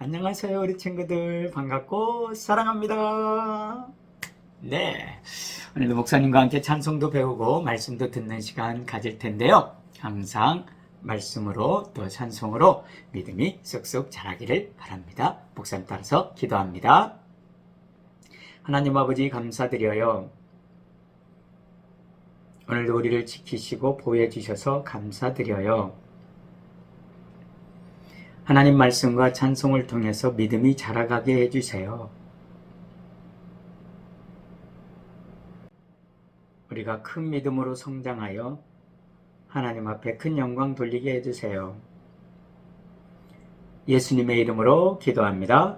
안녕하세요 우리 친구들, 반갑고 사랑합니다. 네, 오늘도 목사님과 함께 찬송도 배우고 말씀도 듣는 시간 가질 텐데요, 항상 말씀으로 또 찬송으로 믿음이 쑥쑥 자라기를 바랍니다. 목사님 따라서 기도합니다. 하나님 아버지, 감사드려요. 오늘도 우리를 지키시고 보호해 주셔서 감사드려요. 하나님 말씀과 찬송을 통해서 믿음이 자라가게 해주세요. 우리가 큰 믿음으로 성장하여 하나님 앞에 큰 영광 돌리게 해주세요. 예수님의 이름으로 기도합니다.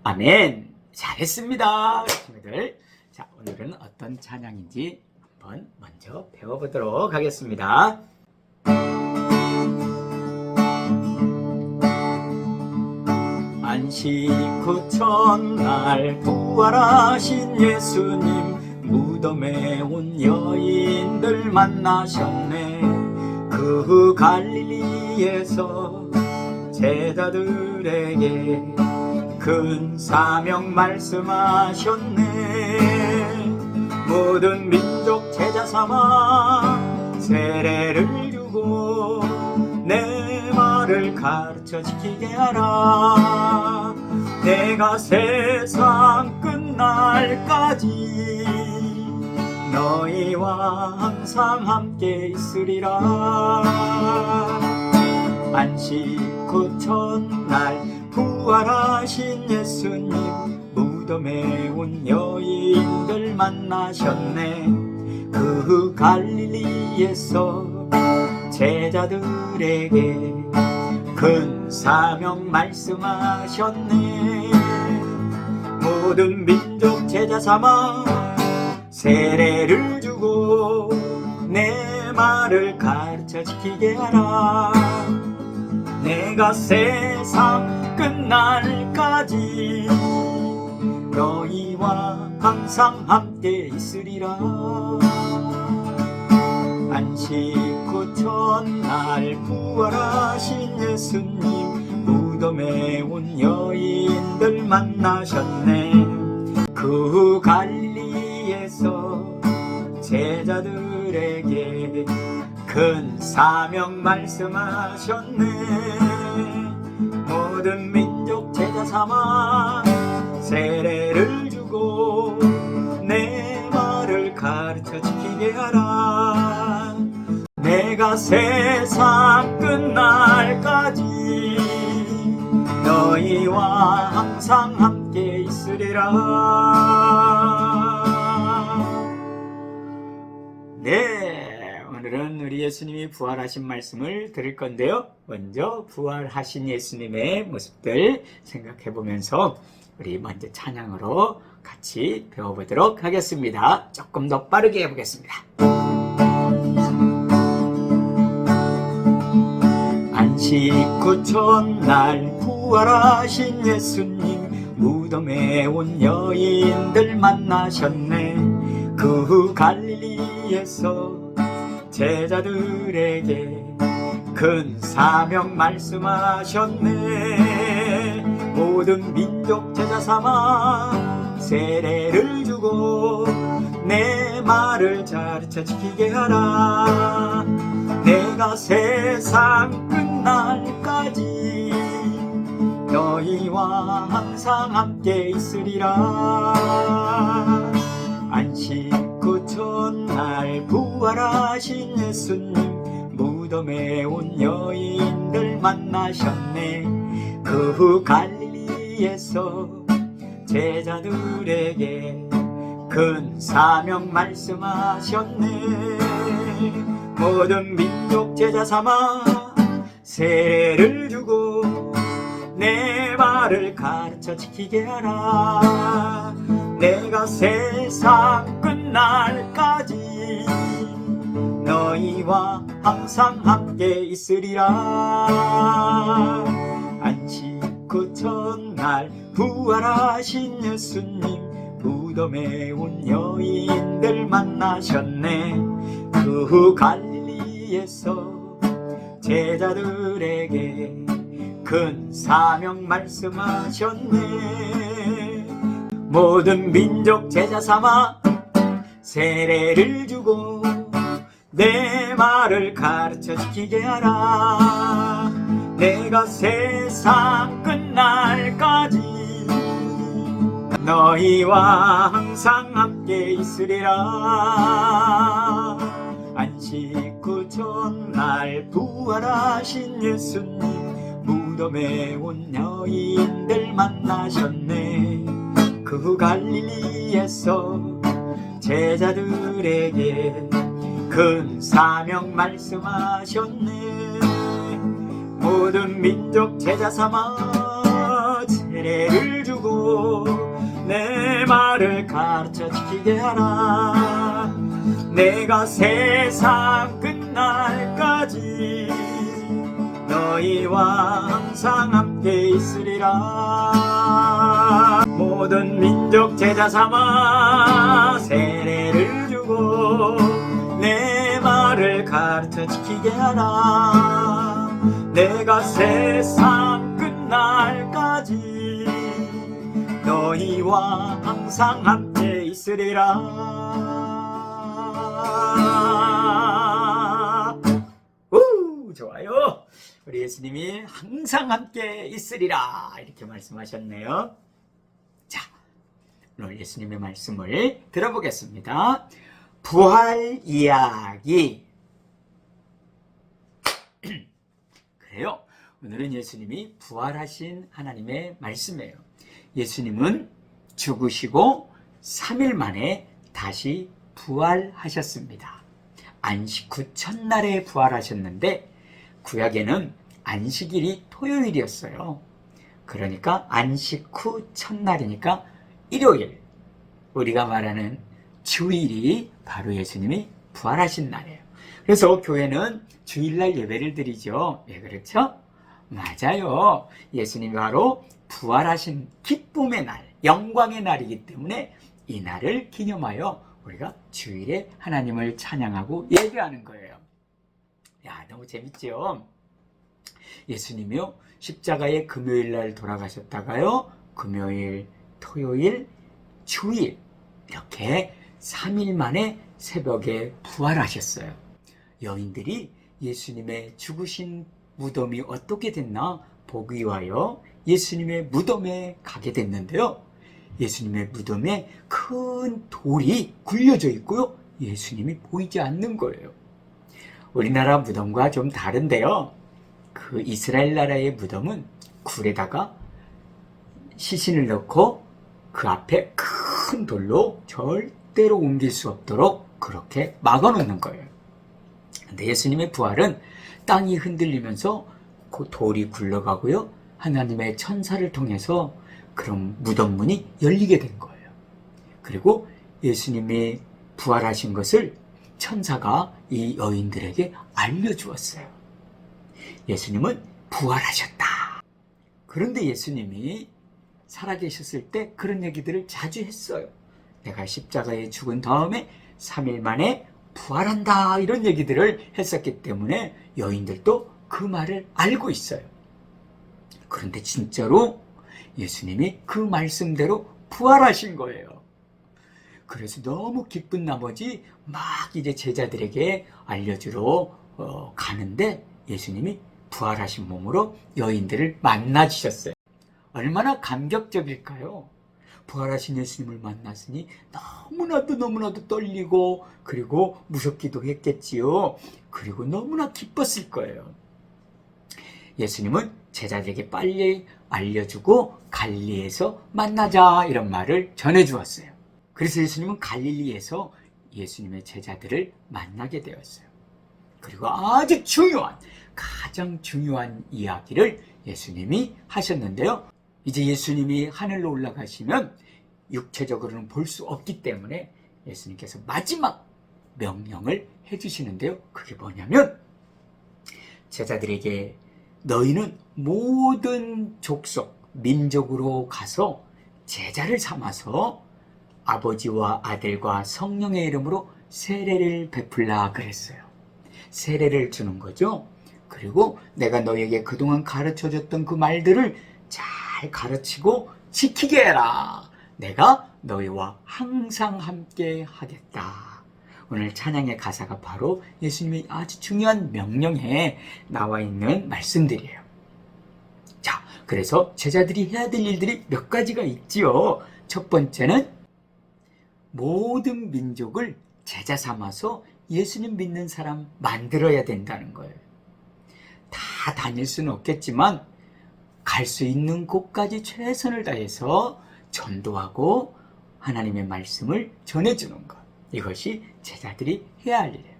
아멘. 잘했습니다. 친구들, 자, 오늘은 어떤 찬양인지 한번 먼저 배워보도록 하겠습니다. 안식 후 첫날 부활하신 예수님, 무덤에 온 여인들 만나셨네. 그 갈릴리에서 제자들에게 큰 사명 말씀하셨네. 모든 민족 제자 삼아 세례를 주고 내 말을 가르쳐 지키게 하라. 내가 세상 끝날까지 너희와 항상 함께 있으리라. 안식 후 첫날 부활하신 예수님, 무덤에 온 여인들 만나셨네. 그 갈릴리에서 제자들에게 큰 사명 말씀하셨네. 모든 민족 제자 삼아 세례를 주고 내 말을 가르쳐 지키게 하라. 내가 세상 끝날까지 너희와 항상 함께 있으리라. 안식 후 첫날 부활하신 예수님, 무덤에 온 여인들 만나셨네. 그 갈릴리에서 제자들에게 큰 사명 말씀하셨네. 모든 민족 제자 삼아 세례를 주고 내 말을 가르쳐 지키게 하라. 내가 세상 끝날까지 너희와 항상 함께 있으리라. 네, 오늘은 우리 예수님이 부활하신 말씀을 들을 건데요, 먼저 부활하신 예수님의 모습들 생각해 보면서 우리 먼저 찬양으로 같이 배워보도록 하겠습니다. 조금 더 빠르게 해보겠습니다. 안식 후 첫날 부활하신 예수님, 무덤에 온 여인들 만나셨네. 그 갈릴리에서 제자들에게 큰 사명 말씀하셨네. 모든 민족 제자 삼아 세례를 주고 내 말을 가르쳐 지키게 하라. 내가 세상 끝날까지 너희와 항상 함께 있으리라. 안식 후 첫날 부활하신 예수님, 무덤에 온 여인들 만나셨네. 그 갈릴리에서 제자들에게 큰 사명 말씀하셨네. 모든 민족 제자 삼아 세례를 주고 내 말을 가르쳐 지키게 하라. 내가 세상 끝날까지 너희와 항상 함께 있으리라. 안식 후 첫날 부활하신 예수님, 무덤에 온 여인들 만나셨네. 그 갈릴리에서 제자들에게 큰 사명 말씀하셨네. 모든 민족 제자 삼아 세례를 주고 내 말을 가르쳐 지키게 하라. 내가 세상 끝날까지 너희와 항상 함께 있으리라. 안식 후 첫날 부활하신 예수님 무덤에 온 여인들 만나셨네. 그 후 갈릴리에서 제자들에게 큰 사명 말씀하셨네. 모든 민족 제자 삼아 세례를 주고 내 말을 가르쳐 지키게 하라. 내가 세상 끝날까지 너희와 항상 함께 있으리라. 모든 민족 제자 삼아 세례를 주고 내 말을 가르쳐 지키게 하라. 내가 세상 끝날까지 너희와 항상 함께 있으리라. 좋아요. 우리 예수님이 항상 함께 있으리라 이렇게 말씀하셨네요. 자, 오늘 예수님의 말씀을 들어보겠습니다. 부활 이야기. 그래요. 오늘은 예수님이 부활하신 하나님의 말씀이에요. 예수님은 죽으시고 3일 만에 다시 부활하셨습니다. 안식 후 첫날에 부활하셨는데 구약에는 안식일이 토요일이었어요. 그러니까 안식 후 첫날이니까 일요일, 우리가 말하는 주일이 바로 예수님이 부활하신 날이에요. 그래서 교회는 주일날 예배를 드리죠. 왜 그렇죠? 맞아요. 예수님이 바로 부활하신 기쁨의 날, 영광의 날이기 때문에 이 날을 기념하여 우리가 주일에 하나님을 찬양하고 예배하는 거예요. 야, 너무 재밌죠? 예수님이요, 십자가에 금요일날 돌아가셨다가요, 금요일, 토요일, 주일 이렇게 3일 만에 새벽에 부활하셨어요. 여인들이 예수님의 죽으신 무덤이 어떻게 됐나 보기 위하여 예수님의 무덤에 가게 됐는데요. 예수님의 무덤에 큰 돌이 굴려져 있고요. 예수님이 보이지 않는 거예요. 우리나라 무덤과 좀 다른데요. 그 이스라엘 나라의 무덤은 굴에다가 시신을 넣고 그 앞에 큰 돌로 절대로 옮길 수 없도록 그렇게 막아놓는 거예요. 근데 예수님의 부활은 땅이 흔들리면서 그 돌이 굴러가고요. 하나님의 천사를 통해서 그런 무덤 문이 열리게 된 거예요. 그리고 예수님이 부활하신 것을 천사가 이 여인들에게 알려주었어요. 예수님은 부활하셨다. 그런데 예수님이 살아계셨을 때 그런 얘기들을 자주 했어요. 내가 십자가에 죽은 다음에 3일 만에 부활한다 이런 얘기들을 했었기 때문에 여인들도 그 말을 알고 있어요. 그런데 진짜로 예수님이 그 말씀대로 부활하신 거예요. 그래서 너무 기쁜 나머지 막 이제 제자들에게 알려주러 가는데 예수님이 부활하신 몸으로 여인들을 만나주셨어요. 얼마나 감격적일까요? 부활하신 예수님을 만났으니 너무나도 떨리고 그리고 무섭기도 했겠지요. 그리고 너무나 기뻤을 거예요. 예수님은 제자들에게 빨리 알려주고 갈릴리에서 만나자 이런 말을 전해주었어요. 그래서 예수님은 갈릴리에서 예수님의 제자들을 만나게 되었어요. 그리고 아주 가장 중요한 이야기를 예수님이 하셨는데요. 이제 예수님이 하늘로 올라가시면 육체적으로는 볼 수 없기 때문에 예수님께서 마지막 명령을 해주시는데요. 그게 뭐냐면 제자들에게 너희는 모든 족속, 민족으로 가서 제자를 삼아서 아버지와 아들과 성령의 이름으로 세례를 베풀라 그랬어요. 세례를 주는 거죠. 그리고 내가 너에게 그동안 가르쳐줬던 그 말들을 잘 가르치고 지키게 해라. 내가 너희와 항상 함께 하겠다. 오늘 찬양의 가사가 바로 예수님의 아주 중요한 명령에 나와 있는 말씀들이에요. 자, 그래서 제자들이 해야 될 일들이 몇 가지가 있지요. 첫 번째는 모든 민족을 제자 삼아서 예수님 믿는 사람 만들어야 된다는 거예요. 다 다닐 수는 없겠지만 갈 수 있는 곳까지 최선을 다해서 전도하고 하나님의 말씀을 전해주는 것. 이것이 제자들이 해야 할 일이에요.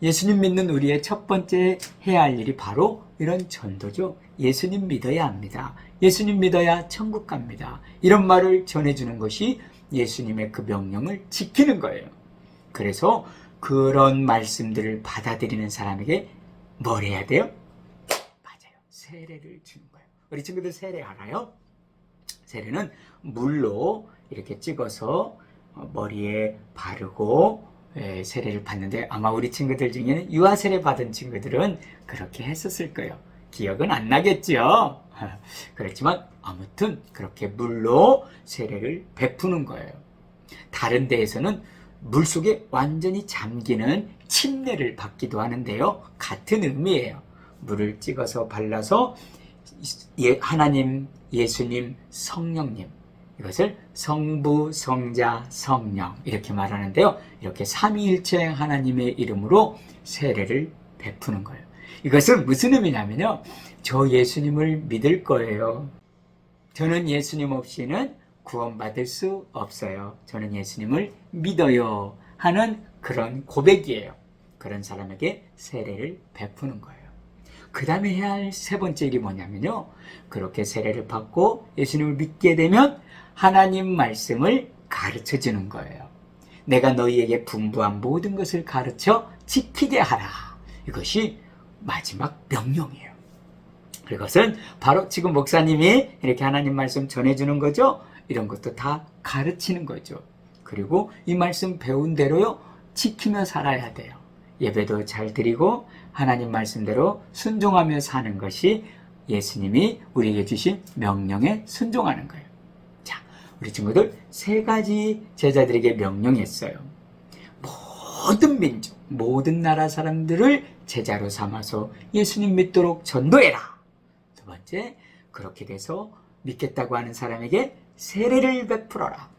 예수님 믿는 우리의 첫 번째 해야 할 일이 바로 이런 전도죠. 예수님 믿어야 합니다. 예수님 믿어야 천국 갑니다. 이런 말을 전해주는 것이 예수님의 그 명령을 지키는 거예요. 그래서 그런 말씀들을 받아들이는 사람에게 뭘 해야 돼요? 맞아요. 세례를 주는 거예요. 우리 친구들 세례 알아요? 세례는 물로 이렇게 찍어서 머리에 바르고 세례를 받는데 아마 우리 친구들 중에는 유아 세례 받은 친구들은 그렇게 했었을 거예요. 기억은 안 나겠죠? 그렇지만 아무튼 그렇게 물로 세례를 베푸는 거예요. 다른 데에서는 물속에 완전히 잠기는 침례를 받기도 하는데요. 같은 의미예요. 물을 찍어서 발라서 하나님, 예수님, 성령님, 이것을 성부, 성자, 성령 이렇게 말하는데요. 이렇게 삼위일체 하나님의 이름으로 세례를 베푸는 거예요. 이것은 무슨 의미냐면요. 저 예수님을 믿을 거예요. 저는 예수님 없이는 구원받을 수 없어요. 저는 예수님을 믿어요 하는 그런 고백이에요. 그런 사람에게 세례를 베푸는 거예요. 그 다음에 해야 할 세 번째 일이 뭐냐면요. 그렇게 세례를 받고 예수님을 믿게 되면 하나님 말씀을 가르쳐 주는 거예요. 내가 너희에게 분부한 모든 것을 가르쳐 지키게 하라. 이것이 마지막 명령이에요. 그것은 바로 지금 목사님이 이렇게 하나님 말씀 전해주는 거죠. 이런 것도 다 가르치는 거죠. 그리고 이 말씀 배운 대로요 지키며 살아야 돼요. 예배도 잘 드리고 하나님 말씀대로 순종하며 사는 것이 예수님이 우리에게 주신 명령에 순종하는 거예요. 자, 우리 친구들 세 가지 제자들에게 명령했어요. 모든 민족, 모든 나라 사람들을 제자로 삼아서 예수님 믿도록 전도해라. 두 번째, 그렇게 돼서 믿겠다고 하는 사람에게 세례를 베풀어라.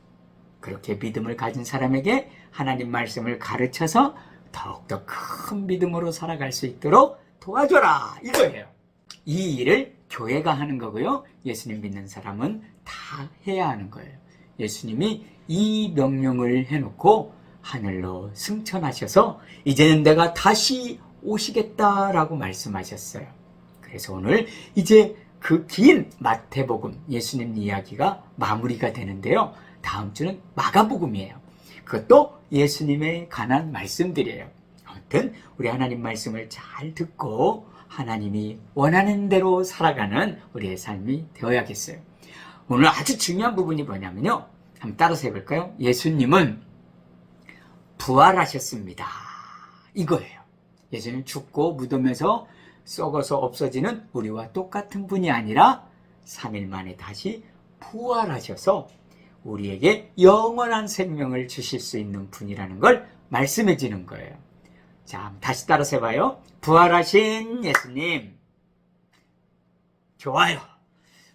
그렇게 믿음을 가진 사람에게 하나님 말씀을 가르쳐서 더욱더 큰 믿음으로 살아갈 수 있도록 도와줘라. 이거예요. 이 일을 교회가 하는 거고요. 예수님 믿는 사람은 다 해야 하는 거예요. 예수님이 이 명령을 해놓고 하늘로 승천하셔서 이제는 내가 다시 오시겠다라고 말씀하셨어요. 그래서 오늘 이제 그 긴 마태복음 예수님 이야기가 마무리가 되는데요. 다음 주는 마가복음이에요. 그것도 예수님에 관한 말씀들이에요. 아무튼 우리 하나님 말씀을 잘 듣고 하나님이 원하는 대로 살아가는 우리의 삶이 되어야겠어요. 오늘 아주 중요한 부분이 뭐냐면요. 한번 따라서 해볼까요? 예수님은 부활하셨습니다. 이거예요. 예수님 죽고 무덤에서 썩어서 없어지는 우리와 똑같은 분이 아니라 3일 만에 다시 부활하셔서 우리에게 영원한 생명을 주실 수 있는 분이라는 걸 말씀해 주는 거예요. 자, 다시 따라서 해봐요. 부활하신 예수님. 좋아요.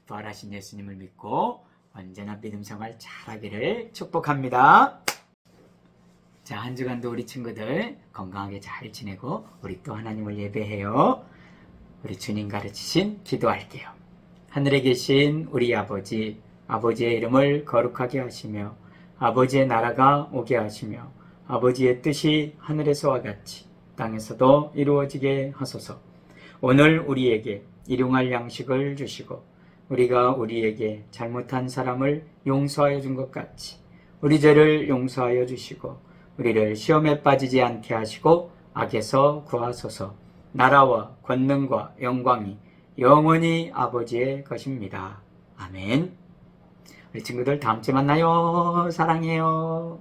부활하신 예수님을 믿고 언제나 믿음 생활 잘하기를 축복합니다. 자, 한 주간도 우리 친구들 건강하게 잘 지내고 우리 또 하나님을 예배해요. 우리 주님 가르치신 기도할게요. 하늘에 계신 우리 아버지, 아버지의 이름을 거룩하게 하시며 아버지의 나라가 오게 하시며 아버지의 뜻이 하늘에서와 같이 땅에서도 이루어지게 하소서. 오늘 우리에게 일용할 양식을 주시고 우리가 우리에게 잘못한 사람을 용서하여 준 것 같이 우리 죄를 용서하여 주시고 우리를 시험에 빠지지 않게 하시고 악에서 구하소서. 나라와 권능과 영광이 영원히 아버지의 것입니다. 아멘. 우리 친구들 다음 주에 만나요. 사랑해요.